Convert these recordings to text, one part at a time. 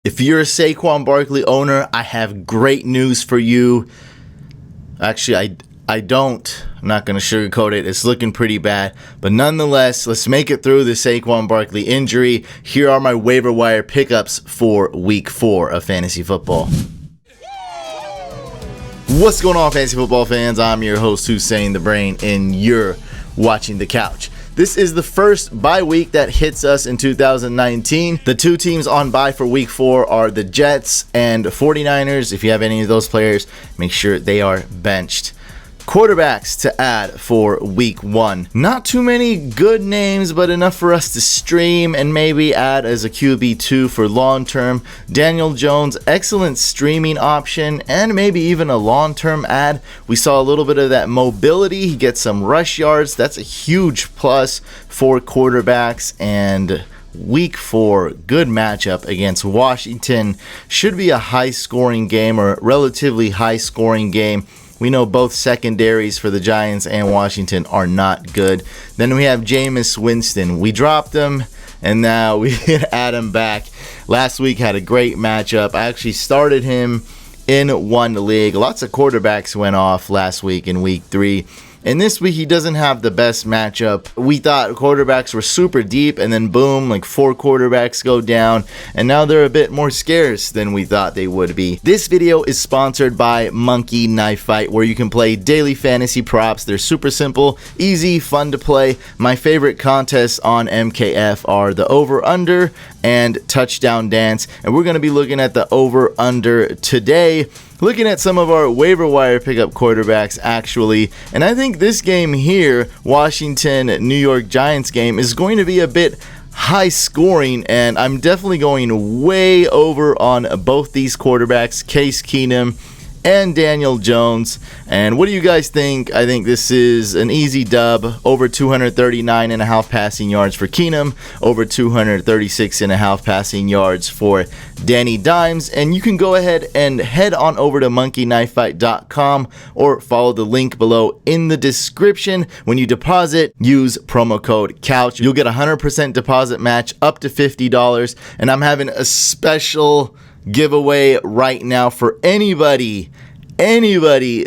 If you're a Saquon Barkley owner, I have great news for you. Actually, I don't. I'm not going to sugarcoat it. It's looking pretty bad. But nonetheless, let's make it through the Saquon Barkley injury. Here are my waiver wire pickups for week 4 of fantasy football. What's going on, fantasy football fans? I'm your host, Hussein the Brain, and you're watching The Couch. This is the first bye week that hits us in 2019. The two teams on bye for week 4 are the Jets and 49ers. If you have any of those players, make sure they are benched. Quarterbacks to add for week 1. Not too many good names, but enough for us to stream and maybe add as a QB2 for long term. Daniel Jones, excellent streaming option and maybe even a long-term add. We saw a little bit of that mobility. He gets some rush yards. That's a huge plus for quarterbacks. And week 4, good matchup against Washington. Should be a high-scoring game or relatively high-scoring game. We know both secondaries for the Giants and Washington are not good. Then we have Jameis Winston. We dropped him, and now we add him back. Last week had a great matchup. I actually started him in one league. Lots of quarterbacks went off last week in week 3. And this week, he doesn't have the best matchup. We thought quarterbacks were super deep, and then boom, like 4 quarterbacks go down, and now they're a bit more scarce than we thought they would be. This video is sponsored by Monkey Knife Fight, where you can play daily fantasy props. They're super simple, easy, fun to play. My favorite contests on MKF are the over-under and touchdown dance, and we're going to be looking at the over-under today. Looking at some of our waiver wire pickup quarterbacks, actually, and I think this game here, Washington-New York Giants game, is going to be a bit high scoring, and I'm definitely going way over on both these quarterbacks, Case Keenum and Daniel Jones. And what do you guys think? I think this is an easy dub. Over 239.5 passing yards for Keenum, over 236.5 passing yards for Danny Dimes. And you can go ahead and head on over to monkeyknifefight.com or follow the link below in the description. When you deposit, use promo code COUCH. You'll get a 100% deposit match up to $50. And I'm having a special giveaway right now for anybody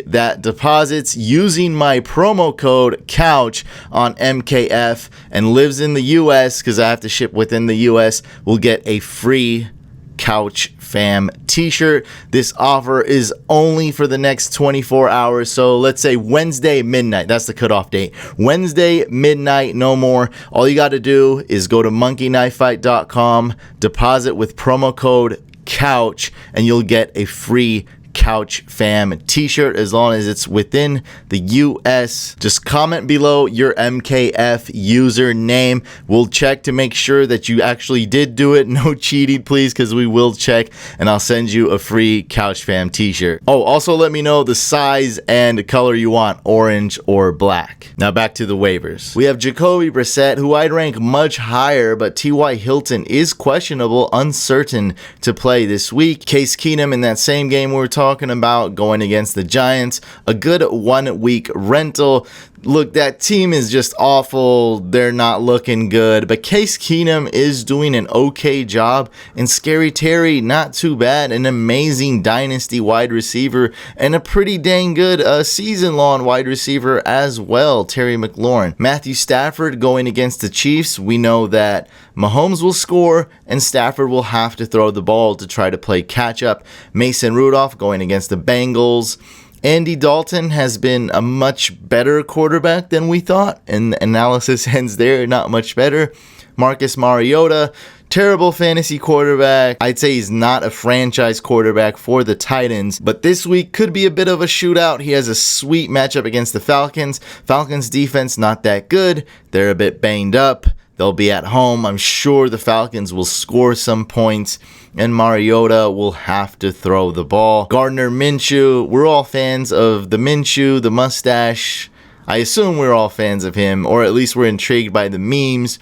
that deposits using my promo code COUCH on MKF and lives in the US, because I have to ship within the US, will get a free Couch Fam t-shirt. This offer is only for the next 24 hours. So let's say Wednesday midnight. That's the cutoff date. Wednesday midnight, no more. All you got to do is go to monkeyknifefight.com, deposit with promo code COUCH, and you'll get a free Couch Fam t-shirt as long as it's within the US. Just comment below your MKF username. We'll check to make sure that you actually did do it. No cheating, please, because we will check, and I'll send you a free Couch Fam t-shirt. Oh, also let me know the size and color you want, orange or black. Now back to the waivers. We have Jacoby Brissett, who I'd rank much higher, but T.Y. Hilton is questionable, uncertain to play this week. Case Keenum in that same game we were talking about going against the Giants, a good 1 week rental. Look, that team is just awful. They're not looking good, but Case Keenum is doing an okay job, and Scary Terry, not too bad. An amazing dynasty wide receiver and a pretty dang good season-long wide receiver as well, Terry McLaurin. Matthew Stafford going against the Chiefs. We know that Mahomes will score and Stafford will have to throw the ball to try to play catch-up. Mason Rudolph going against the Bengals. Andy Dalton has been a much better quarterback than we thought, and the analysis ends there, not much better. Marcus Mariota, terrible fantasy quarterback. I'd say he's not a franchise quarterback for the Titans, but this week could be a bit of a shootout. He has a sweet matchup against the Falcons. Falcons defense not that good. They're a bit banged up. They'll be at home. I'm sure the Falcons will score some points, and Mariota will have to throw the ball. Gardner Minshew, we're all fans of the Minshew, the mustache. I assume we're all fans of him, or at least we're intrigued by the memes.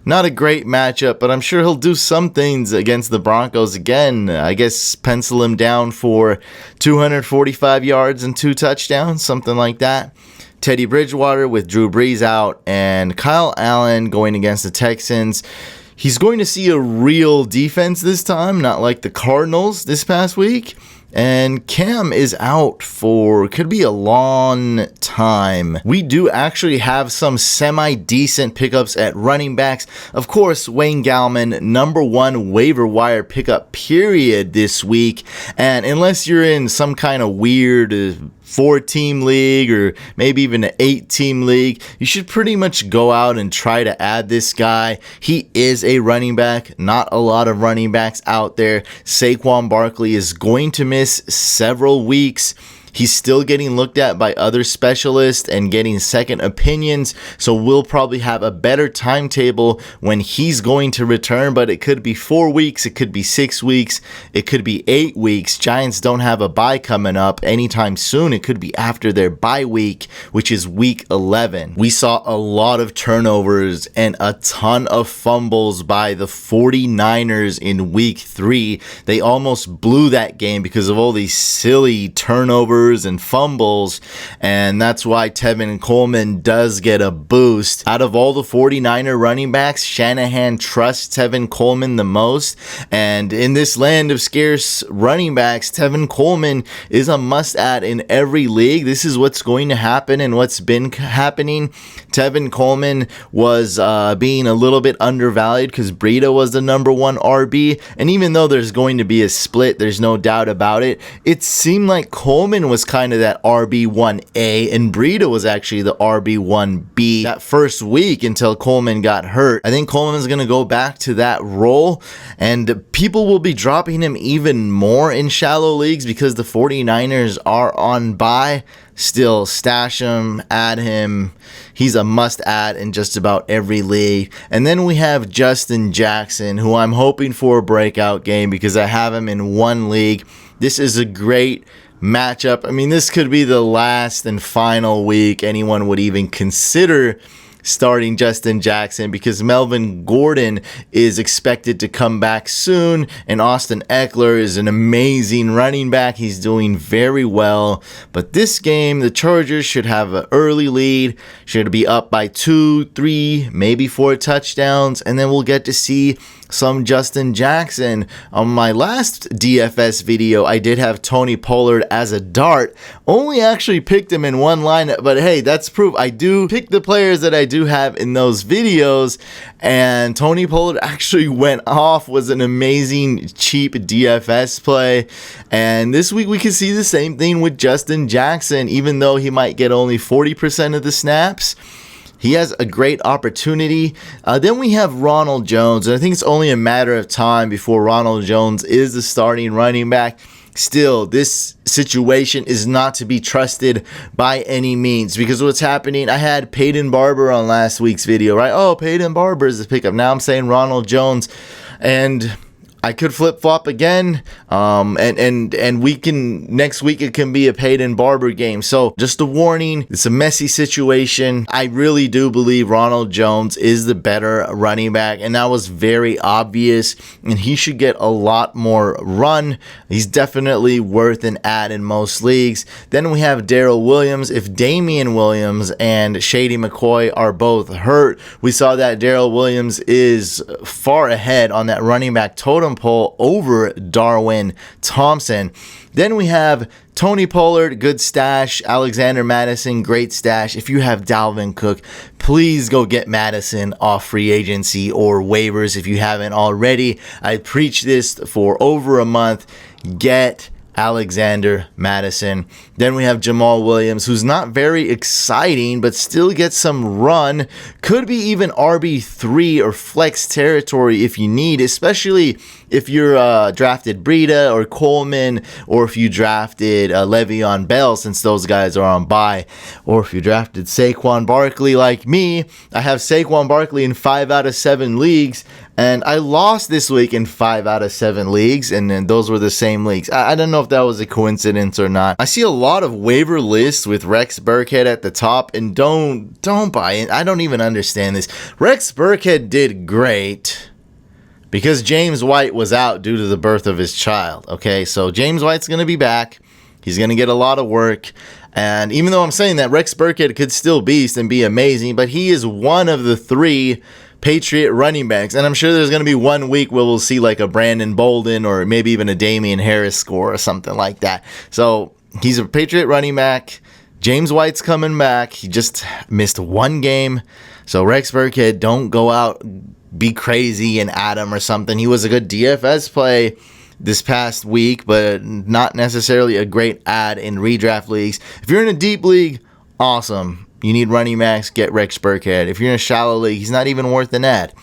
Not a great matchup, but I'm sure he'll do some things against the Broncos again. I guess pencil him down for 245 yards and 2 touchdowns, something like that. Teddy Bridgewater with Drew Brees out, and Kyle Allen going against the Texans. He's going to see a real defense this time, not like the Cardinals this past week. And Cam is out for, could be a long time. We do actually have some semi-decent pickups at running backs. Of course, Wayne Gallman, #1 waiver wire pickup period this week. And unless you're in some kind of weird 4-team league or maybe even an 8-team league, you should pretty much go out and try to add this guy. He is a running back. Not a lot of running backs out there. Saquon Barkley is going to miss several weeks. He's still getting looked at by other specialists and getting second opinions, so we'll probably have a better timetable when he's going to return, but it could be 4 weeks, it could be 6 weeks, it could be 8 weeks. Giants don't have a bye coming up anytime soon. It could be after their bye week, which is week 11. We saw a lot of turnovers and a ton of fumbles by the 49ers in week 3. They almost blew that game because of all these silly turnovers and fumbles, and that's why Tevin Coleman does get a boost. Out of all the 49er running backs, Shanahan trusts Tevin Coleman the most, and in this land of scarce running backs, Tevin Coleman is a must-add in every league. This is what's going to happen and what's been happening. Tevin Coleman was being a little bit undervalued because Breida was the #1 RB, and even though there's going to be a split, there's no doubt about it, it seemed like Coleman was kind of that RB1A and Breida was actually the RB1B that first week until Coleman got hurt. I think Coleman's going to go back to that role, and people will be dropping him even more in shallow leagues because the 49ers are on bye. Still, stash him, add him. He's a must-add in just about every league. And then we have Justin Jackson, who I'm hoping for a breakout game because I have him in one league. This is a great matchup. I mean, this could be the last and final week anyone would even consider starting Justin Jackson because Melvin Gordon is expected to come back soon, and Austin Eckler is an amazing running back. He's doing very well, but this game the Chargers should have an early lead, should be up by 2, 3, maybe 4 touchdowns, and then we'll get to see some Justin Jackson. On my last DFS video, I did have Tony Pollard as a dart. Only actually picked him in one lineup, but hey, that's proof. I do pick the players that I do have in those videos, and Tony Pollard actually went off, was an amazing cheap DFS play. And this week we can see the same thing with Justin Jackson. Even though he might get only 40% of the snaps, he has a great opportunity. Then we have Ronald Jones, and I think it's only a matter of time before Ronald Jones is the starting running back. Still, this situation is not to be trusted by any means because what's happening, I had Peyton Barber on last week's video, right? Oh, Peyton Barber is the pickup. Now I'm saying Ronald Jones, and I could flip-flop again, and we can, next week it can be a Peyton Barber game. So just a warning, it's a messy situation. I really do believe Ronald Jones is the better running back, and that was very obvious, and he should get a lot more run. He's definitely worth an add in most leagues. Then we have Darrell Williams. If Damian Williams and Shady McCoy are both hurt, we saw that Darrell Williams is far ahead on that running back totem pole over Darwin Thompson. Then we have Tony Pollard, good stash. Alexander Madison, great stash. If you have Dalvin Cook, please go get Madison off free agency or waivers if you haven't already. I preach this for over a month. Get Alexander Madison. Then we have Jamal Williams, who's not very exciting, but still gets some run. Could be even RB3 or flex territory if you need, especially if you're drafted Breida or Coleman, or if you drafted Le'Veon Bell, since those guys are on bye, or if you drafted Saquon Barkley like me. I have Saquon Barkley in 5 out of 7 leagues, and I lost this week in 5 out of 7 leagues, and then those were the same leagues. I don't know if that was a coincidence or not. I see a lot of waiver lists with Rex Burkhead at the top, and don't buy it. I don't even understand this. Rex Burkhead did great because James White was out due to the birth of his child. Okay, so James White's going to be back. He's going to get a lot of work. And even though I'm saying that, Rex Burkhead could still beast and be amazing, but he is one of the 3 Patriot running backs. And I'm sure there's going to be one week where we'll see like a Brandon Bolden or maybe even a Damian Harris score or something like that. So he's a Patriot running back. James White's coming back. He just missed one game. So Rex Burkhead, don't go out, be crazy and add him or something. He was a good DFS play this past week, but not necessarily a great add in redraft leagues. If you're in a deep league, awesome. You need running backs, get Rex Burkhead. If you're in a shallow league, he's not even worth an ad.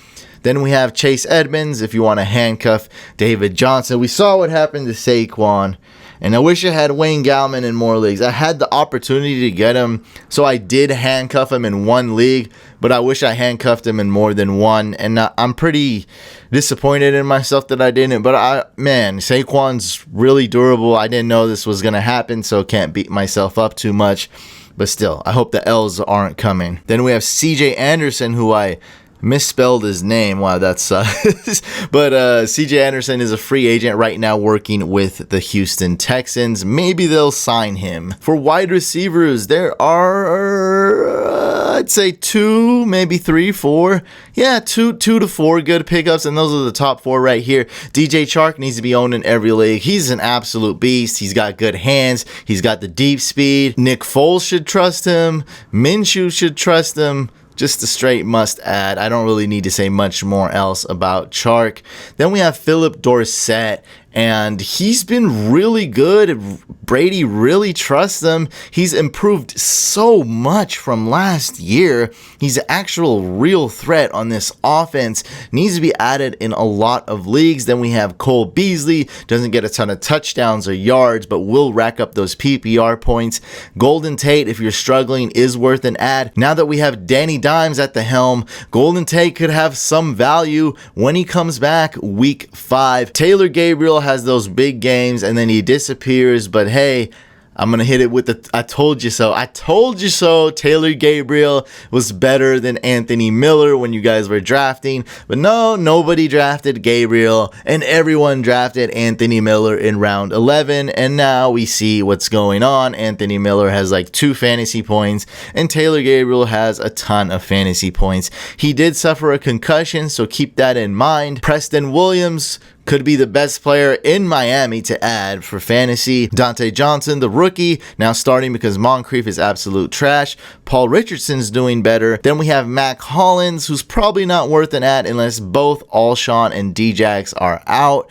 Then we have Chase Edmonds if you want to handcuff David Johnson. We saw what happened to Saquon. And I wish I had Wayne Gallman in more leagues. I had the opportunity to get him, so I did handcuff him in one league, but I wish I handcuffed him in more than one. And I'm pretty disappointed in myself that I didn't. But Saquon's really durable. I didn't know this was going to happen, so can't beat myself up too much. But still, I hope the L's aren't coming. Then we have CJ Anderson, who I misspelled his name. Wow, that sucks. But CJ Anderson is a free agent right now working with the Houston Texans. Maybe they'll sign him. For wide receivers, there are, I'd say 2, maybe 3, 4. Yeah, 2 to 4 good pickups, and those are the top 4 right here. DJ Chark needs to be owned in every league. He's an absolute beast. He's got good hands. He's got the deep speed. Nick Foles should trust him. Minshew should trust him. Just a straight must add. I don't really need to say much more else about Chark. Then we have Philip Dorsett, and he's been really good. Brady really trusts him. He's improved so much from last year. He's an actual real threat on this offense. Needs to be added in a lot of leagues. Then we have Cole Beasley. Doesn't get a ton of touchdowns or yards, but will rack up those PPR points. Golden Tate, if you're struggling, is worth an add. Now that we have Danny Dimes at the helm, Golden Tate could have some value when he comes back week 5. Taylor Gabriel has those big games and then he disappears, but hey, I'm going to hit it with the I told you so. I told you so. Taylor Gabriel was better than Anthony Miller when you guys were drafting. But no, nobody drafted Gabriel and everyone drafted Anthony Miller in round 11. And now we see what's going on. Anthony Miller has like 2 fantasy points and Taylor Gabriel has a ton of fantasy points. He did suffer a concussion, so keep that in mind. Preston Williams could be the best player in Miami to add for fantasy. Dante Johnson, the rookie, now starting because Moncrief is absolute trash. Paul Richardson's doing better. Then we have Mac Hollins, who's probably not worth an add unless both Alshon and Djax are out.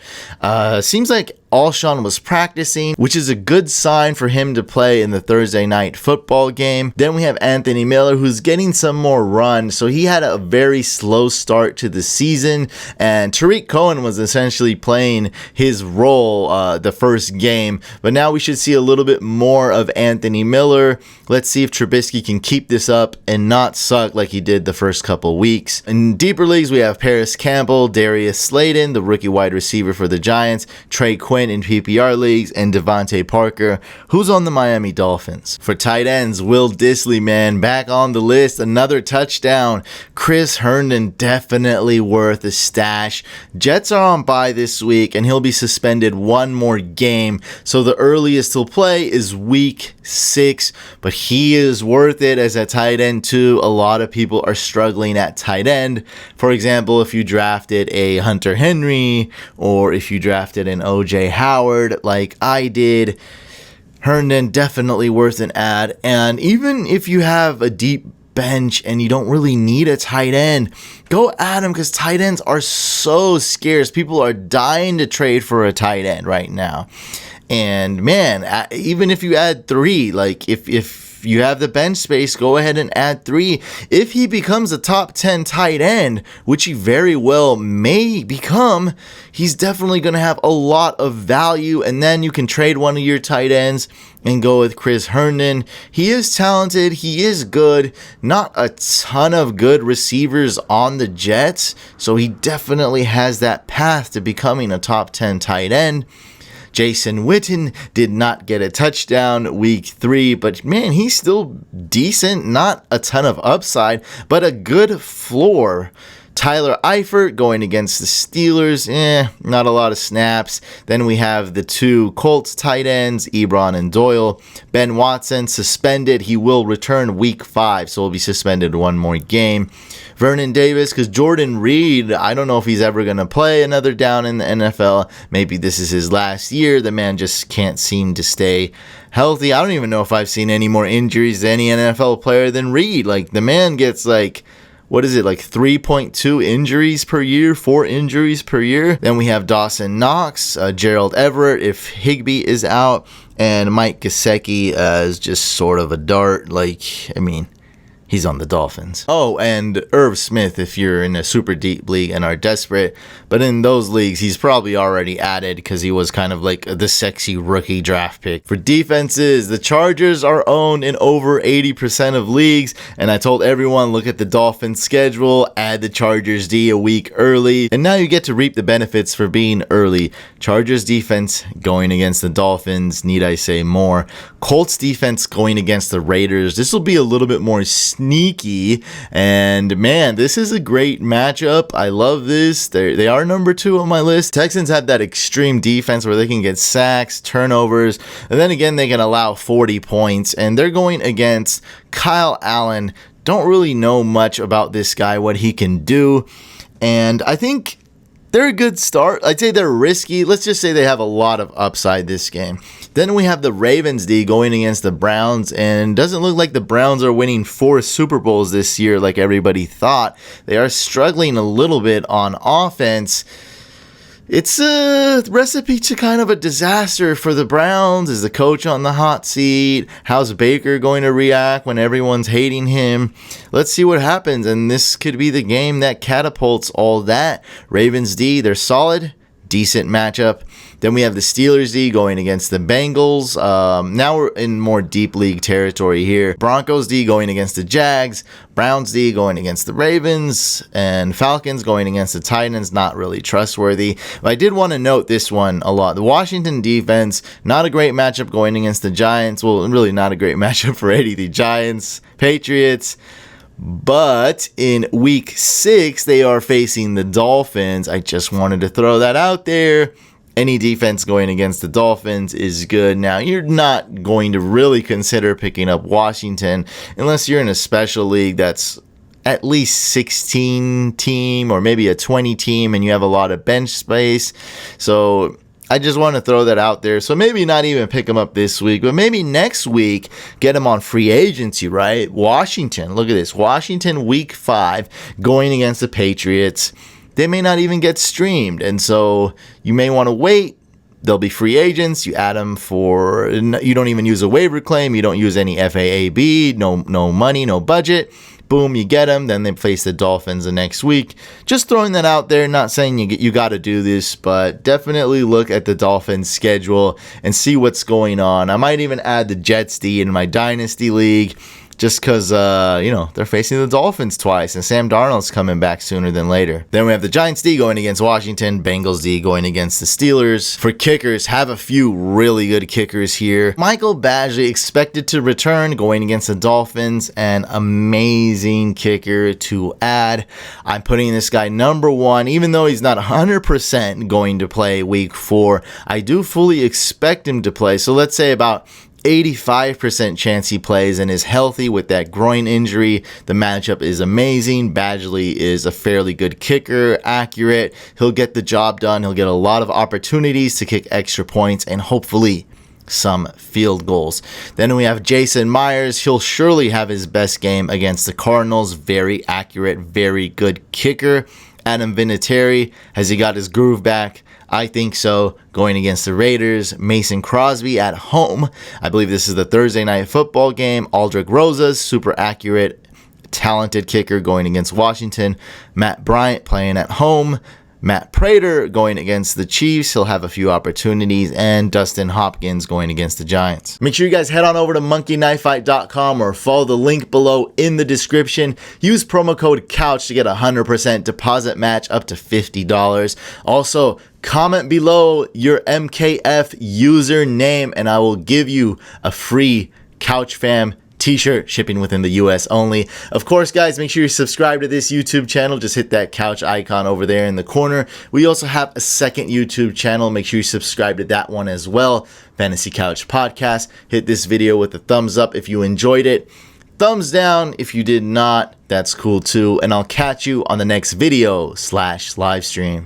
Seems like Alshon was practicing, which is a good sign for him to play in the Thursday night football game. Then we have Anthony Miller, who's getting some more run. So he had a very slow start to the season, and Tariq Cohen was essentially playing his role the first game. But now we should see a little bit more of Anthony Miller. Let's see if Trubisky can keep this up and not suck like he did the first couple weeks. In deeper leagues, we have Paris Campbell, Darius Slayton, the rookie wide receiver for the Giants, Trey Quinn in PPR leagues, and Devontae Parker, who's on the Miami Dolphins. For tight ends, Will Dissly, man, back on the list, another touchdown. Chris Herndon, definitely worth a stash. Jets are on bye this week, and he'll be suspended one more game, so the earliest he'll play is week 6, but he is worth it as a tight end too. A lot of people are struggling at tight end. For example, if you drafted a Hunter Henry, or if you drafted an OJ Howard like I did, Herndon definitely worth an add. And even if you have a deep bench and you don't really need a tight end, go add him, because tight ends are so scarce. People are dying to trade for a tight end right now. And man, even if you add 3, like if you have the bench space, go ahead and add 3. If he becomes a top 10 tight end, which he very well may become, he's definitely going to have a lot of value. And then you can trade one of your tight ends and go with Chris Herndon. He is talented. He is good. Not a ton of good receivers on the Jets, so he definitely has that path to becoming a top 10 tight end. Jason Witten did not get a touchdown week 3, but man, he's still decent. Not a ton of upside, but a good floor Tyler Eifert going against the Steelers. Not a lot of snaps. Then we have the two Colts tight ends, Ebron and Doyle. Ben Watson suspended. He will return week 5, so he'll be suspended one more game. Vernon Davis, because Jordan Reed, I don't know if he's ever going to play another down in the NFL. Maybe this is his last year. The man just can't seem to stay healthy. I don't even know if I've seen any more injuries to any NFL player than Reed. Like, the man gets like 3.2 injuries per year, 4 injuries per year. Then we have Dawson Knox, Gerald Everett if Higbee is out, and Mike Gesicki is just sort of a dart. He's on the Dolphins. Oh, and Irv Smith if you're in a super deep league and are desperate. But in those leagues, he's probably already added because he was kind of like the sexy rookie draft pick. For defenses, the Chargers are owned in over 80% of leagues. And I told everyone, look at the Dolphins schedule, add the Chargers D a week early. And now you get to reap the benefits for being early. Chargers defense going against the Dolphins, need I say more. Colts defense going against the Raiders. This will be a little bit more sneaky, and man, this is a great matchup. I love this. They are number 2 on my list. Texans have that extreme defense where they can get sacks, turnovers, and then again they can allow 40 points, and they're going against Kyle Allen. Don't really know much about this guy, what he can do, and I think they're a good start. I'd say they're risky. Let's just say they have a lot of upside this game. Then we have the Ravens D going against the Browns, and it doesn't look like the Browns are winning 4 Super Bowls this year like everybody thought. They are struggling a little bit on offense. It's a recipe to kind of a disaster for the Browns. Is the coach on the hot seat? How's Baker going to react when everyone's hating him? Let's see what happens, and this could be the game that catapults all that. Ravens D, they're solid. Decent matchup. Then we have the Steelers D going against the Bengals. Now we're in more deep league territory here. Broncos D going against the Jags. Browns D going against the Ravens. And Falcons going against the Titans. Not really trustworthy. But I did want to note this one a lot. The Washington defense, not a great matchup going against the Giants. Well, really not a great matchup for any of the Giants. Patriots. But in week 6, they are facing the Dolphins. I just wanted to throw that out there. Any defense going against the Dolphins is good. Now, you're not going to really consider picking up Washington unless you're in a special league that's at least 16 team or maybe a 20 team and you have a lot of bench space. So I just want to throw that out there. So maybe not even pick him up this week, but maybe next week get him on free agency, right? Washington, look at this. Washington week 5 going against the Patriots. They may not even get streamed, and so you may want to wait. They'll be free agents. You add them for, you don't even use a waiver claim. You don't use any FAAB, no money, no budget. Boom, you get them. Then they face the Dolphins the next week. Just throwing that out there. Not saying you got to do this, but definitely look at the Dolphins schedule and see what's going on. I might even add the Jets D in my Dynasty League just because, they're facing the Dolphins twice, and Sam Darnold's coming back sooner than later. Then we have the Giants D going against Washington, Bengals D going against the Steelers. For kickers, have a few really good kickers here. Michael Badgley expected to return going against the Dolphins, an amazing kicker to add. I'm putting this guy number 1, even though he's not 100% going to play week 4. I do fully expect him to play, so let's say about 85% chance he plays and is healthy with that groin injury. The matchup is amazing. Badgley is a fairly good kicker, accurate. He'll get the job done. He'll get a lot of opportunities to kick extra points and hopefully some field goals. Then we have Jason Myers. He'll surely have his best game against the Cardinals. Very accurate, very good kicker. Adam Vinatieri, has he got his groove back? I think so. Going against the Raiders, Mason Crosby at home. I believe this is the Thursday night football game. Aldrick Rosas, super accurate, talented kicker going against Washington. Matt Bryant playing at home. Matt Prater going against the Chiefs. He'll have a few opportunities. And Dustin Hopkins going against the Giants. Make sure you guys head on over to monkeyknifefight.com or follow the link below in the description. Use promo code COUCH to get a 100% deposit match up to $50. Also, comment below your MKF username and I will give you a free CouchFam t-shirt, shipping within the US only. Of course, guys, make sure you subscribe to this YouTube channel. Just hit that couch icon over there in the corner. We also have a second YouTube channel. Make sure you subscribe to that one as well, Fantasy Couch Podcast. Hit this video with a thumbs up if you enjoyed it. Thumbs down if you did not. That's cool too. And I'll catch you on the next video / live stream.